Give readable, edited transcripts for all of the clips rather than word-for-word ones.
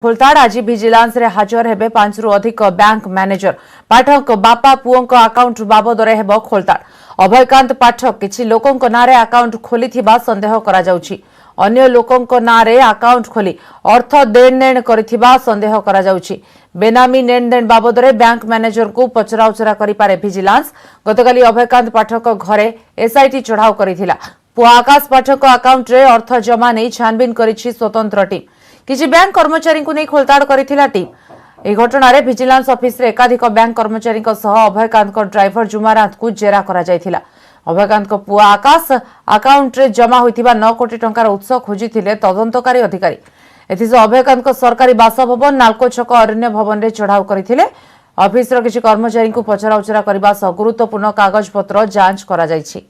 खोलताड़ आज भिजिलांस रे हाजर हेबे 5 रु अधिक बैंक मैनेजर पाठक बापा पुओं अकाउंट बाबद हेब खोलताड़। अभयकांत पाठक किछि लोकंक नारे अकाउंट खोलिथिबा संदेह करा जाउछि। अन्य लोकंक नारे अकाउंट खोली अर्थ देणनेण करिथिबा संदेह करा जाउछि। बेनामी नेणदेण बाबद रे बैंक मैनेजर को पचराउचरा करि पारे भिजिलांस। गतकाली अभयकांत पाठक घरे एसआईटी चढ़ाव करिथिला। पुआ आकाश पाठक अकाउंट रे अर्थ जमा नै छानबीन करिछि स्वतंत्र टीम। किसी बैंक कर्मचारी को नहीं खोलताड़ करिथिला टीम। ए घटना रे विजिलेंस ऑफिस रे एकाधिक बैंक कर्मचारी सह अभयकांत को ड्राइवर जुमारात को जेरा करा जायथिला। अभयकांत को पुआ आकाश अकाउंट रे जमा होइथिबा 9 कोटी टंकार उत्स खोजिथिले तदंतकारी अधिकारी। एथिस अभयकांत को सरकारी बासभवन नालको छक अरण्य भवन रे चढ़ाव करिथिले। ऑफिस रो किछि कर्मचारी को पचराउचरा करबा सह गुरुत्वपूर्ण कागज पत्र जांच करा जायछि।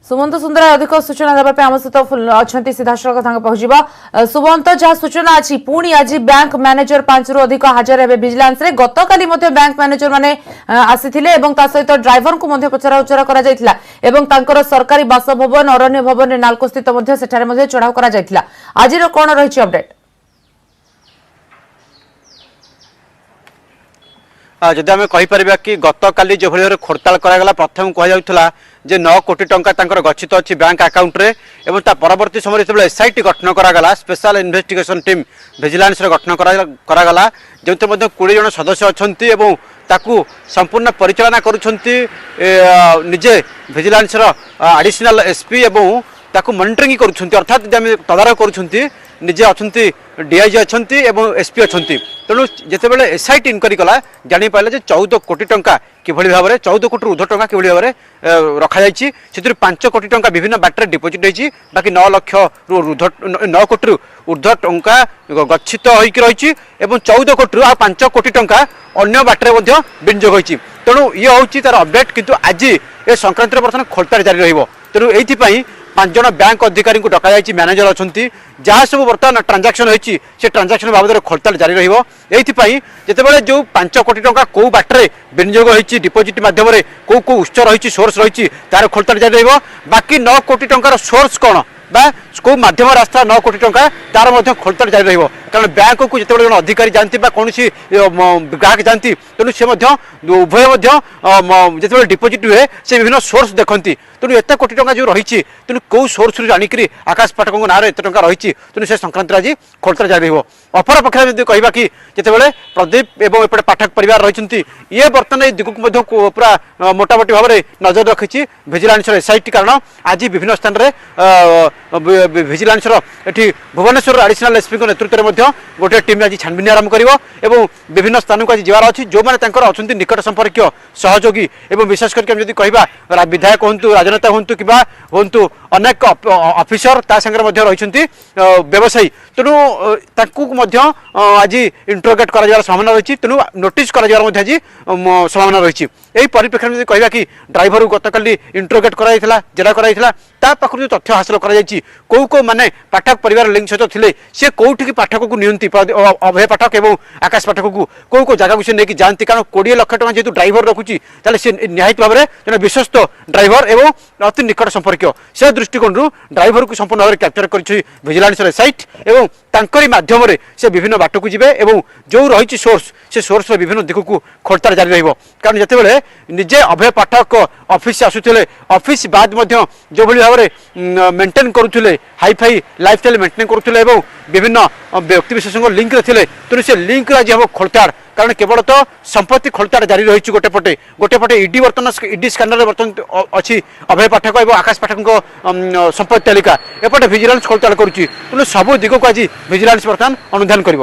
सुमंत सुंदर अधिक सूचना देवाई आम सहित अच्छा सीधासख पहुंचा। सुमंत जहाँ सूचना अच्छी पुणी आज बैंक मैनेजर 5 रु अधिक हाजर हे विजिलेंस रे। गतकाली बैंक मैनेजर माने आसीथिले एवं ता सहित ड्राइवर को पचरा उचरा करा जायथिला एवं तांकर सरकारी बासभवन अरण्य भवन रे नालको स्थित सेठारे चढ़ाव करा जायथिला। आज कौन रही अपडेट? जदि आम कहीपर कि गतकाली जो भाई खोरताल करागला प्रथम कहुला जे 9 कोटी टंका गच्छित अच्छी बैंक अकाउंट रे एवं ता परवर्ती समय जो एसआईटी गठन करागला स्पेशल इन्वेस्टिगेशन टीम विजिलेंस गठन करागला जो 20 जन सदस्य अच्छी एवं ताकू संपूर्ण परिचालना करुछंती निजे विजिलेंस एडिशनल एसपी एवं ताकू मॉनिटरिंग करुछंती अर्थात तदारख करुछंती निजे अच्छी डीआईजी अच्छी एवं एसपी अच्छी। तेणु जितेबाला एसआईटी इनक्वारी कला जानी पाइला जे 14 कोटी टंका किभली भाव में 14 कोटी ऊर्ध्व टंका किभली भाव में रखा जायछि। सेतिर 5 कोटी टंका विभिन्न बाटर डिपोजिट होइछि। बाकी 9 लाख रु ऊर्ध्व 9 कोटी रु ऊर्ध्व टंका गच्छित होइकि रहिछि एवं 14 कोटी रु 5 कोटी टंका अन्य बाटर मध्ये विनियोग होइछि। तेणु ये होछि तार अपडेट किंतु आज ए संक्रांत बर्तमान खोलताड़ जारी रहिबो। तेणु एइथि 5 जन बैंक अधिकारी को डका जायछि मैनेजर अच्छी जहाँ सब बर्तमान ट्रांजाक्शन होइछि से ट्रांजाक्शन बाबद खोलताड़ जारी रहिबो। एइथि जेतेबेले जो 5 कोटी टंका को बाटरे विनियोग होइछि डिपोजिट माध्यम रे को उत्स रहिछि सोर्स रहिछि तार खोलताड़ जारी रहिबो। बाकी 9 कोटी टंकार सोर्स कोन बा को माध्यम रास्ता 9 कोटी टंका तार मध्य खोलताड़ जारी रहिबो। कारण बैंक को जितेबाला जन अधिकारी जानती कौन ग्राहक जानती तेणु से उभय जितेबाला डिपोजिट हुए से विभिन्न सोर्स देखती। तेणु एत कोटी टंका जो रही तेणु कौ सोर्स जाणिक आकाश पाठक नाँ एत टंका रही तेणु से संक्रांत आज खोलताड़ जारी रहिबो। अपर पक्ष में कहवा कि जितेबाला प्रदीप एवं एपटे पाठक परिवार रही ये बर्तमान दिगक पूरा मोटामोटी भाव में नजर रखी विजिलेंस एसआईटी। कारण आज विभिन्न स्थान में विजिलेंस एटी भुवनेश्वर एडिशनल एसपी नेतृत्व में गोटे टीम आज छानबीन आरंभ कर विभिन्न स्थान को आज जबार अच्छी जो मैंने अच्छा निकट संपर्क सहयोगी एवं विशेष करके कहवा विधायक हूँ राजनेता हूँ कि हूँ अनेक ऑफिसर ता संगे रही व्यवसायी तेणु आज इंटरोगेट कर संभावना रही तेणु नोटिस कर आज संभावना रही। यही परिप्रेक्षी में कहवा कि ड्राइवर गतकाली इंटरोगेट कराइला जेरा कराइला ता पाखु जो तथ्य हासिल कौ माने पाठक परिवार लिंक सहित थे सी कौटी पाठक को नियंती अभय पाठक एवं आकाश पाठक को कौ जगह से नहीं जाती। कारण 20 लाख टका जेहतु ड्राइवर रखुची से निहित भाव में जन विश्वस्त ड्राइवर एवं अति निकट संपर्क से दृष्टिकोण ड्राइवर को संपूर्ण भाव में कैप्चर कर विजिलेंस साइट एवं तांकरी माध्यम से विभिन्न बाट को जीवे एवं जो रही सोर्स से सोर्स विभिन्न दिख को खोलताड़ जारी रहिबो। कारण जितेबाला निजे अभय पाठक ऑफिस से आसुले ऑफिस बाद जो भाई भाव में मेंटेन करुले हाईफाई लाइफस्टाइल मेंटेन करुले एवं विभिन्न व्यक्ति विशेष लिंक थे तेणु से लिंक आज हम खोलताड़। कारण केवल तो संपत्ति खोलताड़ जारी रही गोटेपटे ईडी बर्तमान ईडी स्कैनर बर्तमान अच्छी अभय पाठक और आकाश पाठक संपत्ति तालिका एपटे विजिलेंस खोलताड़ करुच्ची। तेणु सब दिग को आज विजिलेंस बर्तमान अनुधान कर।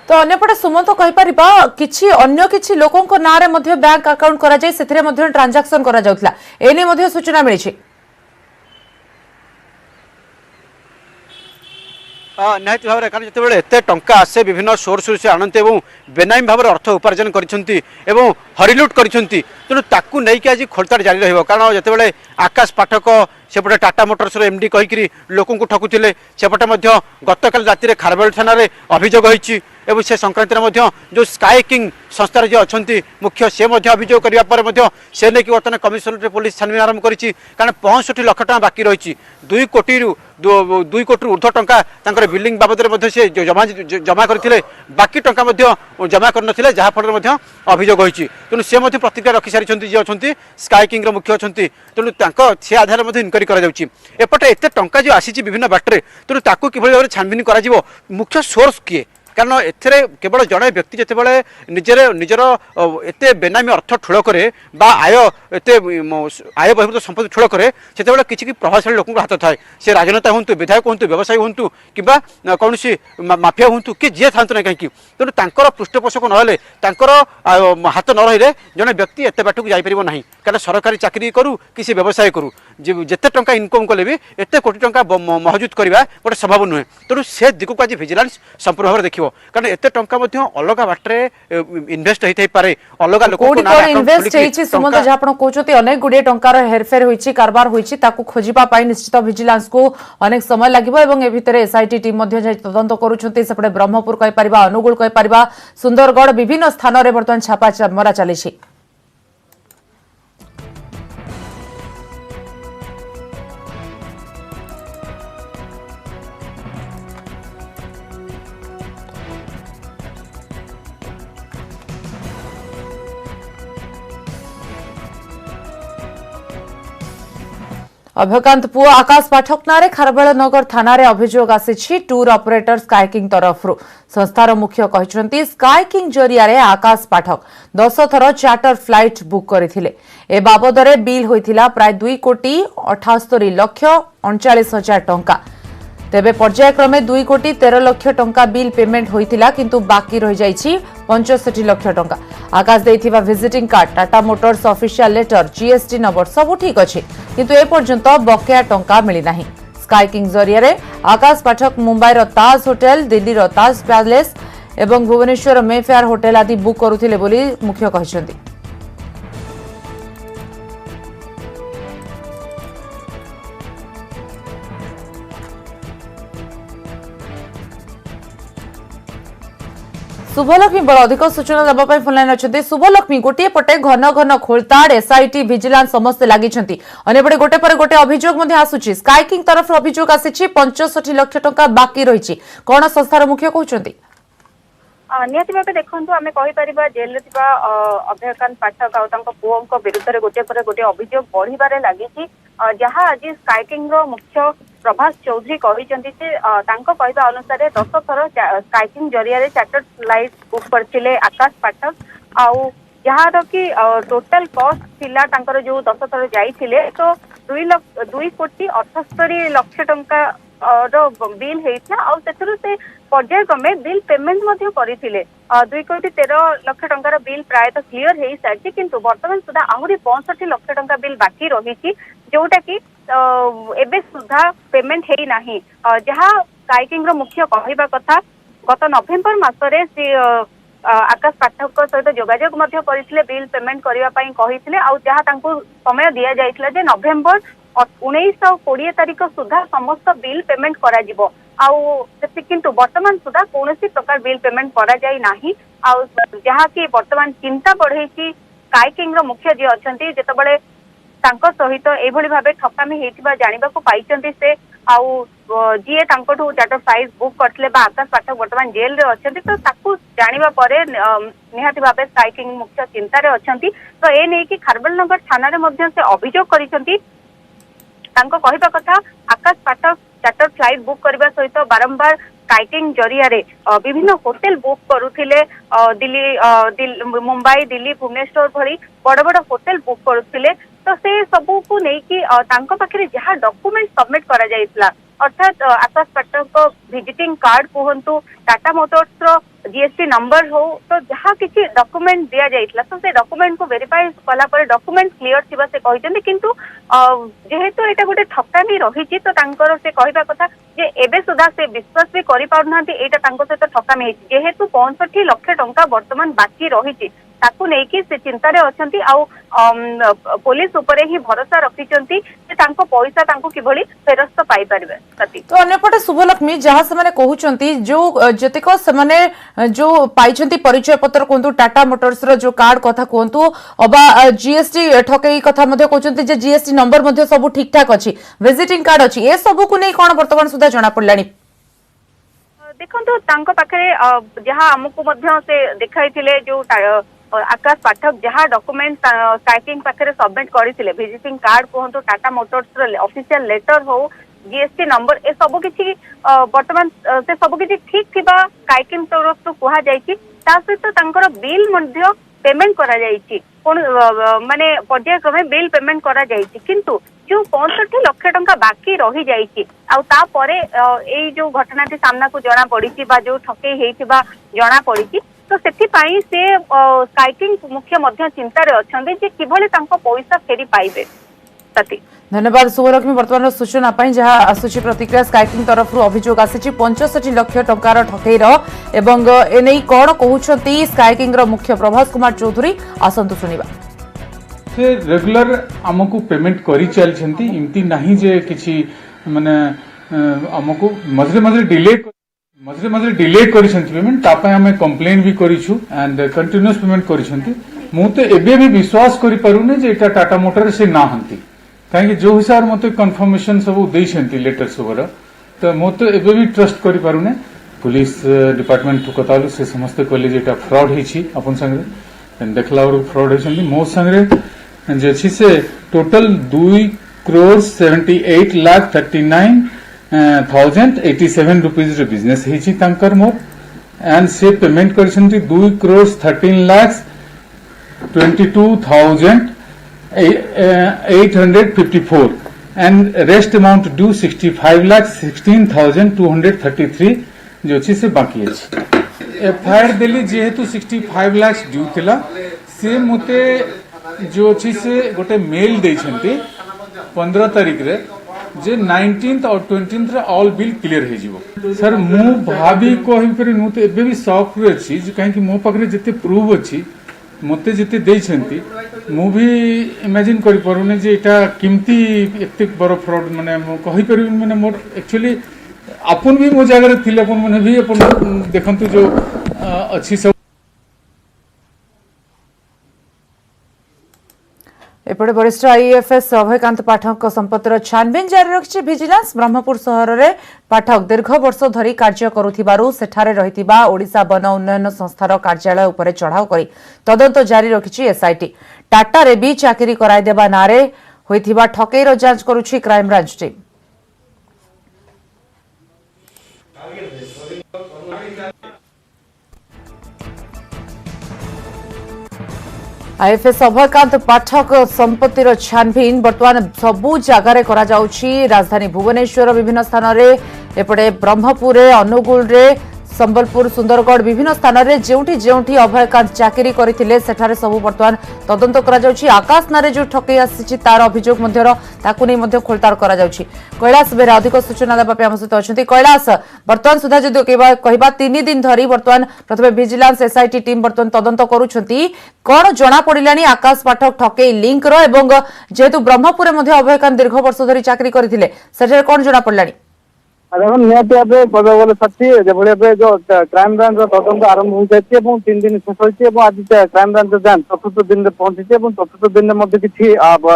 तो अन्यपटे सुमंत कहीपर कि अन्य किसी लोकों नारे बैंक अकाउंट कर ट्रांजाक्शन कर सूचना मिली। निहत भाव में कारण जिते एत टंका आसे विभिन्न सोर्स से आणते बेनामी भाव में अर्थ उपार्जन कर हरिलुट कर तेणु ताकू नहीं आज खोलताड़ जारी रहिबो। कारण जिते आकाश पाठक सेपटे टाटा मोटर्स एमडी कहीकि लोक ठकुले सेपटे गतकाल राति खारबेल थाना अभियोग होती एवं से संक्रांति में जो स्काई किंग संस्थार जो अच्छा मुख्य से अभियोग करने से नहीं बर्तमान कमिशनरेट पुलिस छानबीन आरंभ करी कारण 65 लाख टका बाकी रही 2 कोटी ऊर्ध्व टंका बिल्डिंग बाबद से जमा करते बाकी टंका जमा कर जहाँफल अभियोग होती तेणु से प्रतिक्रिया रखी सारी जी अच्छा स्काई किंग मुख्य अच्छा तेणु से आधार इनक्वारी करपटे एत टा जो आसी विभिन्न बाटे तेणु ताकू कि भाव छानबीन कर मुख्य सोर्स किए कारण एथे केवल जड़े व्यक्ति जितेबाला निजर एत बेनामी अर्थ ठूल करे आय एत आय बहिर्भूत संपत्ति ठूल करे से किसी प्रभावशाली लोक हाथ थाए से राजनेता हूँ विधायक हूँ व्यवसायी हूँ कि कौन माफिया हूँ कि जी था ना कहीं तेणु तर पृष्ठपोषक ना हाथ न रही जड़े व्यक्ति एत बाटक जापर ना कारण सरकारी चाकरी करू कि व्यवसाय करू जिते टा इनकम कले भी एत कोटी टंका महजूद करवा गोटे संभव नुहे तेणु से दिग को आज भिजिलेंस संपूर्ण भाव देखिए कारण एत टंका अलग बाटे इन्वेस्ट होता पारे अलग लोक इन्वेस्ट सुमंत जहाँ कहते अनेक गुड़े टंकार हेरफेर होती कारबार होती खोजा निश्चित भिजिलेंस को अनेक समय लगे ए भितर एसआईटी टीम तदंत करुँचे ब्रह्मपुर कहीपर अनुगुल कहीपर सुंदरगढ़ विभिन्न स्थान में बर्तमान छापा मरा चली अभयकांत पुओ आकाश पाठक नारे खारबेलनगर थाना अभियोग आसी टूर ऑपरेटर स्काई किंग तरफ संस्थार मुख्य कहते स्काई किंग जरिया आकाश पाठक 10 थर चार्टर फ्लाइट बुक करथिले ए बाबदरे बिल होइथिला प्राय 2 कोटी 78 लक्ष 39 हजार टंका तेबे पर्यायक्रमे 2 कोटी 13 लक्ष टंका बिल पेमेंट होइथिला किंतु बाकी रहि जाइछि 65 लक्ष टंका आकाश देइथिबा visiting card Tata Motors official letter GST number सब ठीक अछि किंतु ए पर्यंत बकेया टंका मिली नाही स्काई किंग जरिया रे आकाश पाठक मुंबई रो ताज होटल दिल्ली रो ताज पैलेस एवं भुवनेश्वर मेफेयर होटल आदि बुक करुथिले बोली मुख्य कहछन्ती शुभलक्ष्मी बड़ अधिक सूचना देवाई फोनलाइन अच्छा शुभलक्ष्मी गोटे पटे घन घन खोलताड़ एसआईटी भिजिलेंस समस्ते लगी अंपटे गोटे पर गोटे अभियोग आसूची स्काई किंग तरफ अभियोग आसी 65 लाख टंका बाकी रही कौन संस्थार मुख्य कहते निहाती भाव देखु आम कहीपर जेल अभयकांत पाठक आउ पुओं विरुद्ध में गोटे पर गोटे अभियोग बढ़िबार लगी जहाँ आज स्काई किंग मुख्य प्रभास चौधरी कहवा अनुसार 10 थर स्काई किंग जरिया चार्टर फ्लाइट बुक करते आकाश पाठक आउ जहाँ कि टोटल कॉस्ट थिला जो 10 थर जाइए तो 2 कोटी 78 लक्ष टंका बिल होता से पर्यायक्रमे बिल पेमेंट करते 2 कोटी 13 लक्ष टंकार बिल प्रायतः क्लीयर हो सारी किंतु वर्तमान सुधा आहरी 65 लक्ष टंका बिल बाकी रही जोटा कि एबे सुधा पेमेंट है नहीं जहाँ स्काई किंग मुख्य कहवा कथा गत नवेम्बर मसरे से आकाश पाठक सहित जोगाजोग करते बिल पेमेंट करने जहाँ समय दि जाइए नवेम्बर 19-20 तारीख सुधा समस्त बिल पेमेंट करा किंतु वर्तमान सुधा कौन प्रकार बिल पेमेंट करा जाई नाही जहाँ कि वर्तमान चिंता बढ़े स्काई किंग मुख्य जी अच्छा जितेबाला सहित एभली भाव ठकामी होता जानवा पाई से जी चार्टर फ्लाइट बुक करते आकाश पाठक वर्तमान जेल रे अच्छा तो जानवा पर निहाती भाव स्काई किंग मुख्य चिंतार अच्छा तो ए नहीं कि खारबेलनगर थाना से अभियोग कर कहवा कथा आकाश पाठक चार्टर फ्लाइट बुक करने सहित बारंबार स्काई किंग जरिया विभिन्न होटेल बुक करुथिले दिल्ली मुंबई दिल्ली भुवनेश्वर भरी बड़ बड़ होटेल बुक करुथिले तो से सबू को लेकिन पाखे जहाँ डॉक्यूमेंट सबमिट करा जाइतला अर्थात आकाश पाठक विजिटिंग कार्ड कहतु टाटा मोटर्स जीएसटी नंबर हो तो जहाँ किसी डॉक्यूमेंट दि जाइतला तो से डॉक्यूमेंट को वेरीफाई कला पर डॉक्यूमेंट क्लियर थिबा से कहते किंतु जेहेतु एटा गोटे ठकामी रही तो तांकर से कहवा कथा जे एबे सुधा से विश्वास भी करि पारनांती एटा तांको सहित ठकामी हेछि जेहेतु 65 लाख टंका वर्तमान बाकी रही ताकू नेकी से चिंता रे अछंती आउ पुलिस उपरे ही भरोसा रखिचंती जे तांको पैसा तांको किभली फेरस्त पाई परबे सती। तो अन्यपटे शुभलक्ष्मी जहाँ से कहते जो जतिक से जो पाई परिचय पत्र कहतु टाटा मोटर्स जो कार्ड कथा कहतु अबा जीएसटी ठकई कथा कहते जीएसटी नंबर सब ठीक ठाक अच्छी विजिटिंग कार्ड अच्छी ए सब को नहीं कौन बर्तमान सुधा जना पड़ा देखो तांको पाखे जहाँ आमको मध्य से देखाई जो आकाश पाठक जहाँ डॉक्यूमेंट स्काइकिंग पाखे सबमिट करते विजिटिंग कार्ड कहतु टाटा मोटर्स ऑफिशियल लेटर हो जीएसटी नंबर ए सब किसी वर्तमान से सब किसी ठीक थिबा स्काइकिंग तरफ कहा जायछि ता सहित तांकर बिल मध्य पेमेंट करा जायछि कोन माने पर्यायक्रमे बिल पेमेंट करा जायछि किंतु जो 65 लाख टंका बाकी रही जायछि आ ता परे एई जो घटनाटी सामना को जना पड़िछि बा जो ठकई हेइथिबा जना पड़िछि तो सेठी पाई से स्काइकिंग मुख्य मध्य चिंता रे अछंदी जे किभले तांको पैसा फेरी पाइबे सती। धन्यवाद शुभलक्ष्मी बर्तमान सूचना जहाँ आसूची प्रतिक्रिया स्काइकिंग तरफ अभियोग आसी 65 लाख टंकार ठकईर एवं एने कौन कहते स्काइकिंग मुख्य प्रभास कुमार चौधरी आसतु शुणा से रेगुलर आमको पेमेंट करी चलछंती इमती नहीं जे किछि माने आमको मझे मझे डिले करिसंती पेमेंट तापय हमें कंप्लेन भी करिछु एंड कंटीन्यूअस पेमेंट करिसंती मु तो एबे भी विश्वास करि पारुने जे एटा टाटा मोटर से ना हंती कहीं जो हिसाब मत कन्फर्मेशन सब देइछंती लेटर सब तो मु तो एबे भी ट्रस्ट करि पारुने पुलिस डिपार्टमेंट को कतालु से समस्त कहले जे एटा फ्रॉड हिछि अपन संगे देखला और फ्रॉड हिछंती मो संगे जे छि से टोटल 2,78,39,087 रुपीस रे बिजनेस हिछि तांकर मोर एंड से payment करछंती 2,32,854 and rest amount due 65,16,233 जो अच्छी से बाकी है। एफआईआर दिल्ली जेहेतु 65 लाख ड्यू थिला से मते जो अच्छी से गोटे मेल देछंती 15 तारीख रे जे 19th और 20th रे ऑल बिल क्लियर हे जीवो सर मु भाभी कोहि पर मु तो एबे भी शॉक रे अछि जे काहे कि मो पकरे जते प्रूफ अछि मते जिते देछंती मु भी इमेजिन करि परुने जे एटा किमती एते बड़ फ्रॉड माने मु कहि परिबिन माने मोर एक्चुअली अपन भी मो जगह रे थिले अपन माने भी अपन देखंतु जो अछि सब एपटे वरिष्ठ आईएफएस अभयकांत पाठक संपत्तिर छानबीन जारी रखिछि विजिलेंस ब्रह्मपुर सहर में पाठक दीर्घ वर्ष धरी कार्य करुथिबारु सेठारे रहितिबा ओडिशा वन उन्नयन संस्थार कार्यालय उपरे चढ़ाऊ करी तदंत जारी रखिछि एसआईटी टाटा रे भी चाकरी कराई देबा नारे होइथिबा ठकईर जांच करुछि crime branch team. IFS Abhaykant Pathak संपत्तिर छानबीन बर्तमान सबु जगार करा जाउछि राजधानी भुवनेश्वर विभिन्न स्थान रे एपटे ब्रह्मपुर अनुगुल रे संबलपुर सुंदरगढ़ विभिन्न स्थान में जेउठी अभयकांत चाकरी करथिले सेठारे सबु बर्तमान तदंत करा जाउछि आकाश नारे जो ठकई आसी तार अभियोग मध्यर ताकु नै मध्य खोलताड़ करा जाउछि। कैलाश बेरा अधिक सूचना देबा पे हम सहित अछंती। कैलाश बर्तमान सुधा जदि कहबा 3 दिन धरी बर्तमान प्रथमे विजिलेंस एसआईटी टीम बर्तमान तदंत करूछंती कोन जणा पडिलानी आकाश पाठक ठकई लिंक रो एवं जेहेतु ब्रह्मपुर मध्य अभयकांत दीर्घ वर्ष धरी चाकरी करथिले सेठारे कोन जणा पडिलानी देखो निहत भाव साथी जो जो क्राइम ब्रांच तदंत आरंभ हो जाए 3 दिन शेष होती आज क्राइम ब्रांच जांच 4th दिन में पहुंची 4th दिन में किसी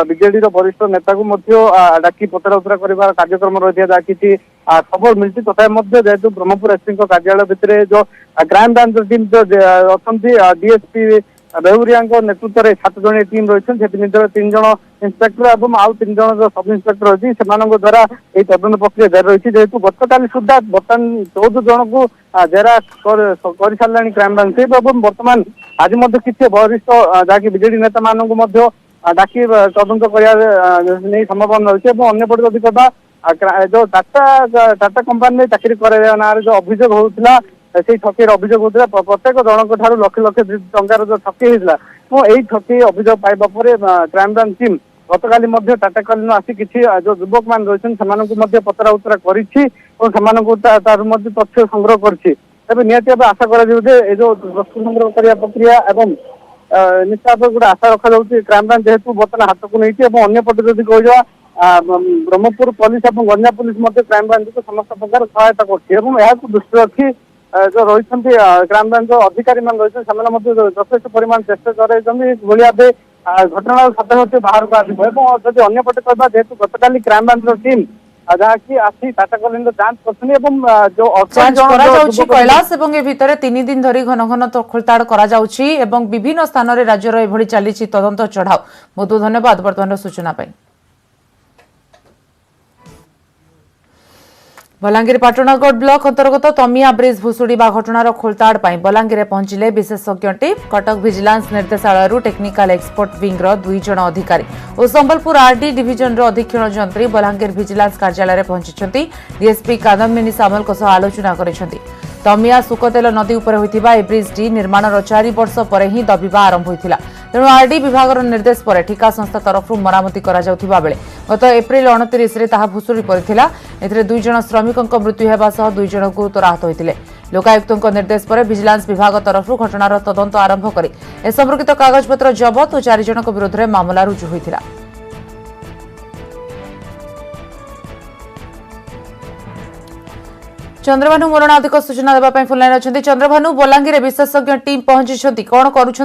बीजेडी वरिष्ठ नेता को डाकी पचरा उचरा कर कार्यक्रम रही है जहाँ किसी खबर मिलती तथा जेहेतु ब्रह्मपुर एसपी कार्यालय भितर जो क्राइम ब्रांच टीम जो अच्छा डीएसपी बेहुरिया नेतृत्व में 7 जन टीम रही 3 जन इन्स्पेक्टर और आउ 3 जन जो सब इन्स्पेक्टर अच्छी से द्वारा ये तदंत प्रक्रिया जारी रही जेहेतु गतकाली सुधा बर्तमान 14 जन को जेरा कर सारा क्राइम ब्रांच बर्तमान आज किसी वरिष्ठ जहाँकि बीजेडी नेता मानक डाकी तदंत करने संभावना रही है अंपटे जब कह जो टाटा कंपानी चाकरी कराया ना जो अभियोग होता से ठकईर अभियोग होता प्रत्येक जनक ठार लक्ष लक्ष टंकार जो ठकई होता यही ठकई अभियोग पाइबा क्राइम ब्रांच टीम गतकाली टाटा कलिन आसी किसी जो युवक मान रही पचरा उचरा कर तथ्य संग्रह कर निहत आशा कर जो प्रश्न संग्रह करने प्रक्रिया एवं निश्चित भाव गोटे आशा रखा जाऊँगी क्राइमब्रांच जेहेतु बर्तमान हाथ को नहीं अंन्य पटे जदि कह ब्रह्मपुर पुलिस और गंजाम पुलिस क्राइमब्रांच को समस्त प्रकार सहायता कर दृष्टि रखी जो रही क्राइमब्रांच अधिकारी मान रही यथेष परिमाण चेष्टा कर घटना सत्य बाहर को आसो जब अंपटे कह जेहतु गतकाली क्राइमब्रांच टीम जहाँकि आसी टाटा कॉलोनी जांच कर जो जांच करा जाउछि कैलाश एवं ए भितरे 3 दिन धरी घन घन खोलताड़ करा जाउछि एवं विभिन्न स्थान रे राज्यर एभଳି चालीछि तदंत चढ़ाव। बहुत बहुत धन्यवाद वर्तमान सूचना पाई। बलांगीर पाटणागढ़ ब्लॉक अंतर्गत तमिया ब्रिज भुशुड़ीबा घटनार खोलताड़ पाई बलांगीर पहुंचिले विशेषज्ञ टीम कटक विजिलेंस निर्देशालय टेक्निकल एक्सपर्ट विंग 2 जण अधिकारी और संबलपुर आरडी डिविजन अधीक्षण जंत्री बलांगीर विजिलेंस कार्यालय पहुंची डीएसपी कादम्बिनी सामल आलोचना करिसेंती। तमिया सुकतेल नदी उपर होइतिबा ए ब्रिजटी निर्माणर 4 वर्ष पर ही दबिबा आरंभ होइतिला तेणु आरडी विभाग निर्देश पर ठिका संस्था तरफ मरामती करा जाउथिबा बेले गत एप्रिल 29 रे ताहा भुशुड़ी पड़िथिला। एथिरे 2 जण श्रमिकଙ୍କ मृत्यु हेबा सह 2 जण गुरुतर आहत होइतिले। लोकायुक्तଙ୍କ निर्देश पर विजिलेंस विभाग तरफ घटनार तदंत आरंभ करी ए संपर्कित कागजपत्र जबत और 4 जणଙ୍କ विरोध में मामला रुजु होइतिला। चंद्रभानु मोरण अधिक सूचना देवाई फोन लाइन अच्छा। चंद्रभानु बलांगीर विशेषज्ञ टीम पहुंची कौन करुँच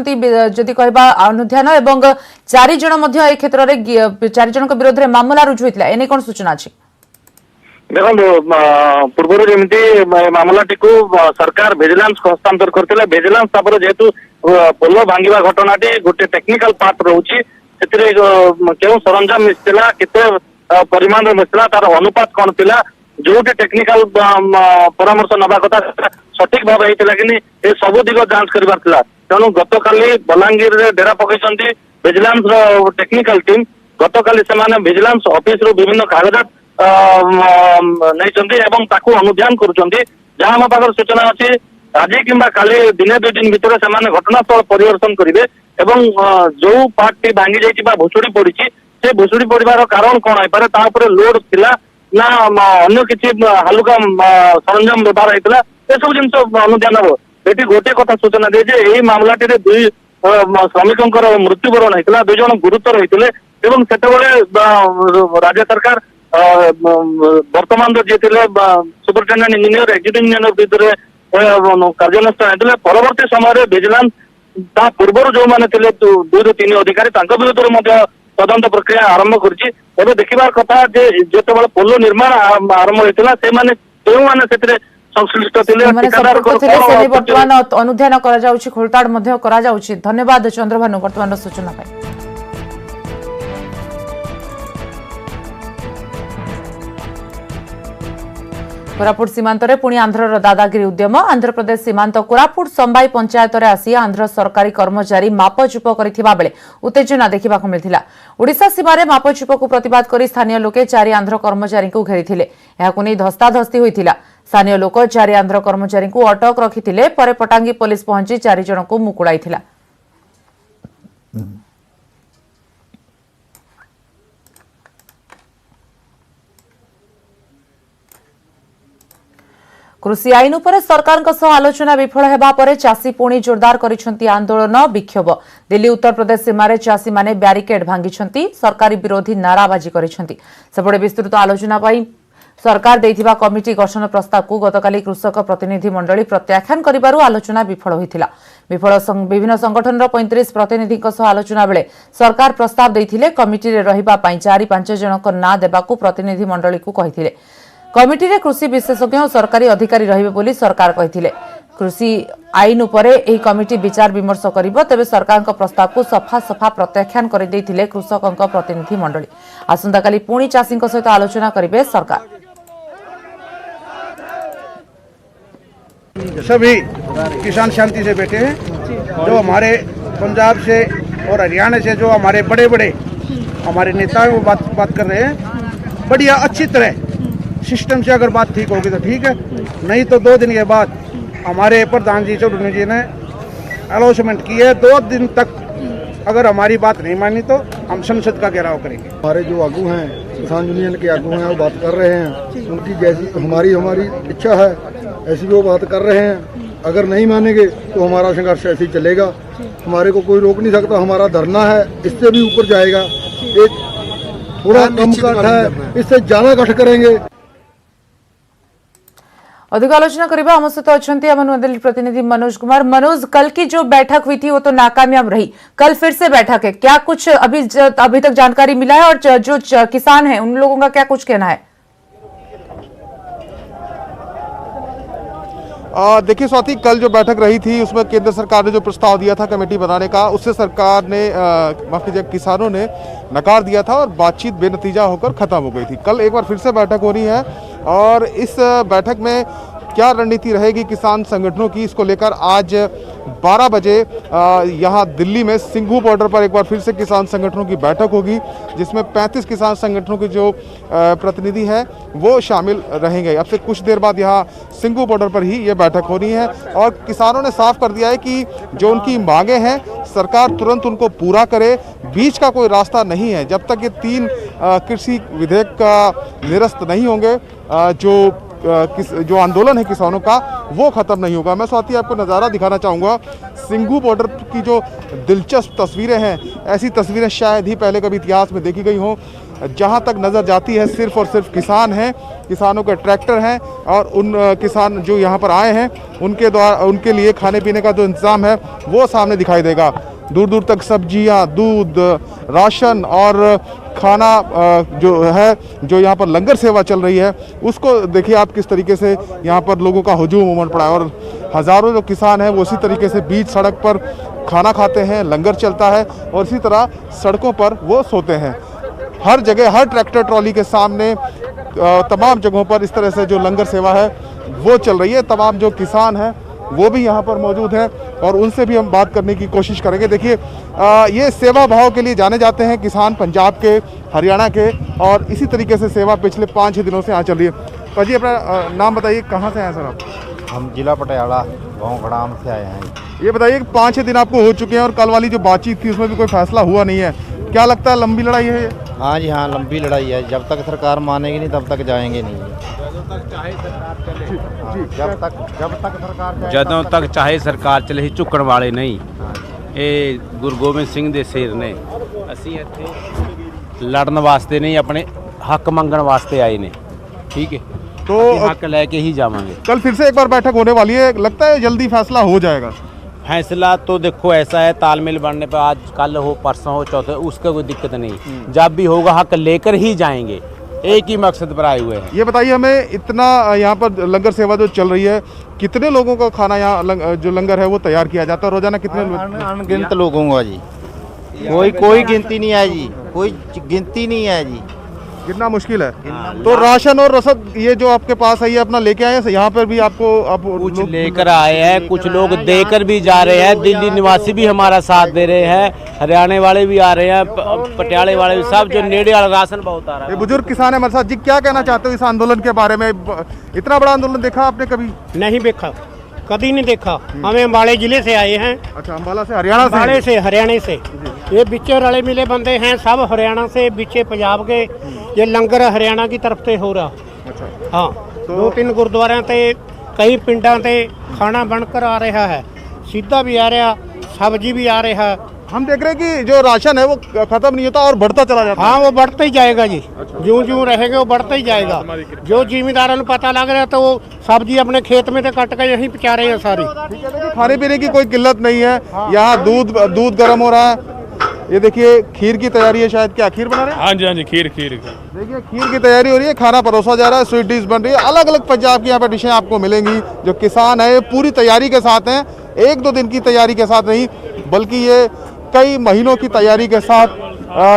कहवा अनुधान और 4 जण ए क्षेत्र में 4 जण विरोध में मामला रुजु होता है एने कौन सूचना अच्छी? देखो पूर्व जमी मामलाटी को सरकार भिजिलेंस को हस्तांतर करते भिजिलेंस जेहेतु पोल भांगा घटनाटी गोटे टेक्निकल पार्ट रोचे क्यों सरंजाम मिसला केते परिमाण मिसला तार अनुपात कौन थिला जो टेक्निकल परामर्श नवा कथा सठिक भाव होता कि सब दिग जांच कर तेणु गत काली बलांगीर डेरा पकड़ विजिलेंस टेक्निकल टीम गत काली से विजिलेंस ऑफिस रू विभिन्न कागजात नहीं अनुध्यान करा मो पाखर सूचना अच्छी आज कि काली दिने 2 दिन भितर से घटनास्थल परिदर्शन करेंगे जो पार्टी भांगी जाइए भुशुड़ी पड़ी से भुशुड़ी पड़ार कारण कौन हो पारे लोड थिला ना अन्य किसी हालुका सरंजाम व्यवहार होता है सब जिन अनुधान हम ये गोटे कथा सूचना दिए यही मामलाटी 2 श्रमिकों मृत्युवरण होता 2 जण गुरुतर होते राज्य सरकार वर्तमान जी सुपरिटेडेंट इंजीनियर एक्जिक्यूटिव इंजीनियर विरुद्ध कार्यानुष्ठान होते परवर्ती समय विजिलेंस पूर्व जो मैंने 2 ରୁ 3 अधिकारी विरुद्ध तदंत प्रक्रिया आरंभ करुच्ची। देखिबार कथा जो पोल निर्माण आरंभ होता से संश्लिष्ट वर्तमान अनुध्यान खोलताड़ धन्यवाद चंद्रभानु वर्तमान सूचना पाई। कोरापुट सीमांत रे पुणी आंध्रर दादागिरी उद्यम आंध्र प्रदेश सीमांत कोरापुट संबाई पंचायत रे आसी आंध्र सरकारी कर्मचारी मापचुप करथिबा बेले उत्तेजना देखा मिलथिला। ओडिशा सीमारे मापचुप को प्रतिवाद करी स्थानीय लोके 4 आंध्र कर्मचारी को घेरिथिले एहाकु नै धस्ताधस्ती होइथिला। स्थानीय लोक 4 आंध्र कर्मचारी को अटक रखिथिले परे पटांगी पुलिस पहुंची 4 जण को मुकुड़ाइथिला। कृषि आईन उपर सरकार आलोचना विफल हेबा परे चाषी पुणी जोरदार करिसेंती आंदोलन विक्षोभ। दिल्ली उत्तर प्रदेश सीमार चाषी माने ब्यारिकेड भांगिसेंती सरकारी विरोधी नाराबाजी करिसेंती। सेपटे विस्तृत आलोचना पाई सरकार देइथिबा कमिटी गठन प्रस्ताव को गतकाली कृषक प्रतिनिधि मंडली प्रत्याख्यान करिबारु आलोचना विफल होइथिला। विभिन्न संगठन 35 प्रतिनिधि आलोचना बेले सरकार प्रस्ताव देइथिले कमिटी रे रहिबा पई 4-5 जनक ना देबाकू प्रतिनिधि मंडली को कहिथिले। कमिटी रे कृषि विशेषज्ञ और सरकारी अधिकारी रहिबे बोली सरकार कहिथिले। कृषि आईन उपरे एही कमिटी विचार विमर्श करिबो तेबे सरकार प्रस्ताव को सफा सफा प्रत्याख्यान कर दैथिले कृषकक प्रतिनिधि मंडली। आसंता काली पुणी चाषी सहित आलोचना करिबे सरकार। सभी किसान शांति से बैठे हैं। जो हमारे पंजाब से और हरियाणा से जो हमारे बड़े बड़े हमारे नेता हैं वो बात कर रहे हैं बढ़िया अच्छी तरह सिस्टम से अगर बात ठीक होगी तो ठीक है, नहीं तो 2 दिन के बाद हमारे प्रधान जी चौधरी जी ने अनाउंसमेंट की है 2 दिन तक अगर हमारी बात नहीं मानी तो हम संसद का घेराव करेंगे। हमारे जो आगू हैं किसान यूनियन के आगू हैं वो बात कर रहे हैं उनकी जैसी हमारी इच्छा है ऐसी वो बात कर रहे हैं अगर नहीं मानेंगे तो हमारा संघर्ष ऐसे ही चलेगा। हमारे को कोई रोक नहीं सकता। हमारा धरना है, इससे भी ऊपर जाएगा। एक थोड़ा कम कट है, इससे ज़्यादा कट करेंगे। अधिक आलोचना करिबा हम सहित अछंती हम नूआदिल्ली प्रतिनिधि मनोज कुमार। मनोज, कल की जो बैठक हुई थी वो तो नाकामयाब रही, कल फिर से बैठक है, क्या कुछ अभी तक जानकारी मिला है और जो किसान हैं उन लोगों का क्या कुछ कहना है? देखिए स्वाति, कल जो बैठक रही थी उसमें केंद्र सरकार ने जो प्रस्ताव दिया था कमेटी बनाने का, उससे सरकार ने माफ कीजिए किसानों ने नकार दिया था और बातचीत बेनतीजा होकर खत्म हो गई थी। कल एक बार फिर से बैठक हो रही है और इस बैठक में क्या रणनीति रहेगी किसान संगठनों की, इसको लेकर आज 12 बजे यहाँ दिल्ली में सिंघू बॉर्डर पर एक बार फिर से किसान संगठनों की बैठक होगी, जिसमें 35 किसान संगठनों के जो प्रतिनिधि हैं वो शामिल रहेंगे। अब से कुछ देर बाद यहाँ सिंघू बॉर्डर पर ही ये बैठक हो रही है और किसानों ने साफ कर दिया है कि जो उनकी मांगे हैं सरकार तुरंत उनको पूरा करे। बीच का कोई रास्ता नहीं है जब तक ये 3 कृषि विधेयक का निरस्त नहीं होंगे। जो आंदोलन है किसानों का वो खत्म नहीं होगा। मैं स्वाति आपको नज़ारा दिखाना चाहूँगा। सिंघू बॉर्डर की जो दिलचस्प तस्वीरें हैं, ऐसी तस्वीरें शायद ही पहले कभी इतिहास में देखी गई हों। जहाँ तक नज़र जाती है सिर्फ और सिर्फ किसान हैं, किसानों के ट्रैक्टर हैं और उन किसान जो यहाँ पर आए हैं उनके लिए खाने पीने का जो इंतज़ाम है वो सामने दिखाई देगा। दूर दूर तक सब्जियाँ, दूध, राशन और खाना जो यहाँ पर लंगर सेवा चल रही है उसको देखिए आप किस तरीके से यहाँ पर लोगों का हुजूम उमड़ पड़ा है और हज़ारों जो किसान हैं वो इसी तरीके से बीच सड़क पर खाना खाते हैं, लंगर चलता है और इसी तरह सड़कों पर वो सोते हैं। हर जगह, हर ट्रैक्टर ट्रॉली के सामने तमाम जगहों पर इस तरह से जो लंगर सेवा है वो चल रही है। तमाम जो किसान हैं वो भी यहाँ पर मौजूद हैं और उनसे भी हम बात करने की कोशिश करेंगे। देखिए ये सेवा भाव के लिए जाने जाते हैं किसान, पंजाब के, हरियाणा के, और इसी तरीके से सेवा पिछले 5-6 दिनों से यहाँ चल रही है। भाजी अपना नाम बताइए, कहाँ से आए सर आप? हम जिला पटियाला गाँव खड़ाम से आए हैं। ये बताइए 5-6 दिन आपको हो चुके हैं और कल वाली जो बातचीत थी उसमें भी कोई फैसला हुआ नहीं है, क्या लगता है लंबी लड़ाई है ये? हाँ जी हाँ, लंबी लड़ाई है। जब तक सरकार मानेगी नहीं तब तक जाएंगे नहीं। ਜਦੋਂ ਤੱਕ ਚਾਹੇ ਸਰਕਾਰ ਚਲੇ ਹੀ ਝੁਕਣ ਵਾਲੇ ਨਹੀਂ। ਇਹ ਗੁਰੂ ਗੋਬਿੰਦ ਸਿੰਘ ਦੇ ਸਿਰ ਨੇ, ਅਸੀਂ ਇੱਥੇ ਲੜਨ ਵਾਸਤੇ ਨਹੀਂ, ਆਪਣੇ ਹੱਕ ਮੰਗਣ ਵਾਸਤੇ ਆਏ ਨੇ। ठीक है, तो हक लेके ही जावांगे। कल फिर से एक बार बैठक होने वाली है, लगता है जल्दी फैसला हो जाएगा? फैसला तो देखो ऐसा है, तालमेल बनने पर आज कल हो, परसों हो, चौथे, उसका कोई दिक्कत नहीं। जब भी होगा हक लेकर ही जाएंगे, एक ही मकसद पर आए हुए हैं। ये बताइए हमें, इतना यहाँ पर लंगर सेवा जो चल रही है, कितने लोगों का खाना यहाँ जो लंगर है वो तैयार किया जाता है रोजाना? कितने अनगिनत लोगों का जी, कोई गिनती नहीं है जी, कोई गिनती नहीं है जी। कितना मुश्किल है। तो राशन और रसद ये जो आपके पास है ये अपना लेके आए हैं यहाँ पर भी? आपको कुछ लेकर आए हैं, कुछ लोग देकर भी जा रहे हैं। दिल्ली निवासी भी हमारा साथ दे रहे हैं, हरियाणा वाले भी आ रहे हैं, पटियाले वाले भी, सब जो नेड़े वाला राशन बहुत आ रहा है। ये बुजुर्ग किसान है हमारे साथ जी, क्या कहना चाहते हो इस आंदोलन के बारे में? इतना बड़ा आंदोलन देखा आपने कभी? नहीं देखा, कभी नहीं देखा। हमें अम्बाड़े जिले से आए हैं। अच्छा, अम्बाला से, हरियाणा से? अम्बाड़े से, हरियाणा से। ये बिचे रले मिले बंदे हैं, सब हरियाणा से, बिचे पंजाब के। ये लंगर हरियाणा की तरफ से हो रहा। अच्छा, हाँ, 2-3 गुरुद्वारों से, कई पिंडा से खाना बनकर आ रहा है, सीधा भी आ रहा, सब्जी भी आ रहा। हम देख रहे हैं कि जो राशन है वो खत्म नहीं होता और बढ़ता चला जाता है। हाँ, वो बढ़ता ही जाएगा जी। ज्यों ज्यों रहेगा वो बढ़ता ही जाएगा। जो जिम्मेदारों को पता लग रहा है तो वो सब्जी अपने खेत में से कट कर यहीं पहुँचा रहे हैं सारी। खाने पीने की कोई किल्लत नहीं है। यहाँ दूध गर्म हो रहा है। ये देखिए खीर की तैयारी है शायद, क्या खीर बना रहे हैं? हाँ जी हाँ जी, खीर देखिए खीर की तैयारी हो रही है, खाना परोसा जा रहा है, स्वीट डिश बन रही है। अलग अलग पंजाब की यहाँ पे डिशें आपको मिलेंगी। जो किसान है पूरी तैयारी के साथ हैं, 1-2 दिन की तैयारी के साथ नहीं बल्कि ये कई महीनों की तैयारी के साथ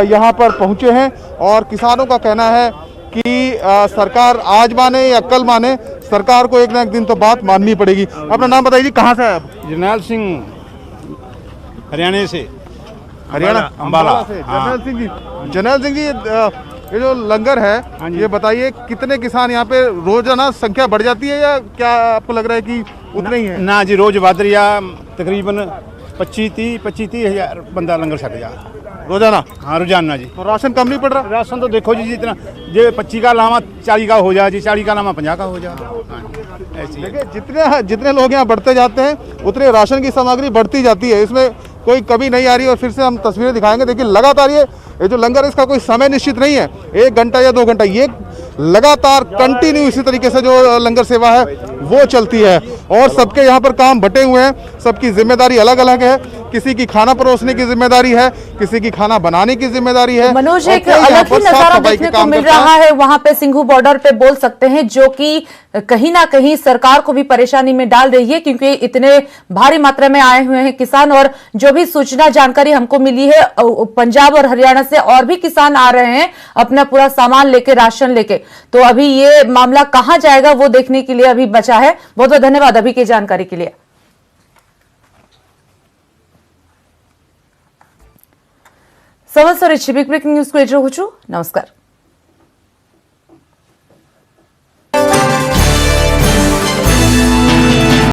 यहाँ पर पहुँचे हैं। और किसानों का कहना है कि सरकार आज माने या कल माने, सरकार को एक ना एक दिन तो बात माननी पड़ेगी। अपना नाम बताइए जी, कहाँ से है आप? जरनैल सिंह, हरियाणा से। हरियाणा, अम्बाला से। जरनैल सिंह जी, ये जो लंगर है ये बताइए कितने किसान यहाँ पे रोजाना संख्या बढ़ जाती है या क्या आपको लग रहा है कि उतना ही है? ना जी, रोज बढ़ रही है, तकरीबन 25-30 हज़ार बंदा लंगर छक जा। रोजाना। हाँ रोजाना जी। तो राशन कम नहीं पड़ रहा? राशन तो देखो जी जितना जो 25 का लामा 40 का हो जाए जी, 40 का लामा 50 का हो जाए। हाँ ऐसी देखिए जितने लोग यहाँ बढ़ते जाते हैं उतने राशन की सामग्री बढ़ती जाती है, इसमें कोई कमी नहीं आ रही। और फिर से हम तस्वीरें दिखाएंगे। देखिए लगातार ये जो लंगर है इसका कोई समय निश्चित नहीं है, 1 घंटा या 2 घंटा, ये लगातार कंटिन्यू इसी तरीके से जो लंगर सेवा है वो चलती है। और सबके यहाँ पर काम बटे हुए हैं, सबकी जिम्मेदारी अलग अलग है। किसी की खाना परोसने की जिम्मेदारी है, किसी की खाना बनाने की जिम्मेदारी है। मनोज, और एक कोई यहाँ अलग ही पर साफ नजारा सफाई के देखने को काम मिल करता रहा है वहां पे सिंघू बॉर्डर पे, बोल सकते हैं, जो कि कहीं ना कहीं सरकार को भी परेशानी में डाल रही है, क्योंकि इतने भारी मात्रा में आए हुए हैं किसान। और जो भी सूचना जानकारी हमको मिली है, पंजाब और हरियाणा से और भी किसान आ रहे हैं अपना पूरा सामान लेके, राशन लेके। तो अभी ये मामला कहां जाएगा वो देखने के लिए अभी बचा है। बहुत बहुत धन्यवाद अभी की जानकारी के लिए। समस्त बिग ब्रेकिंग न्यूज को नमस्कार।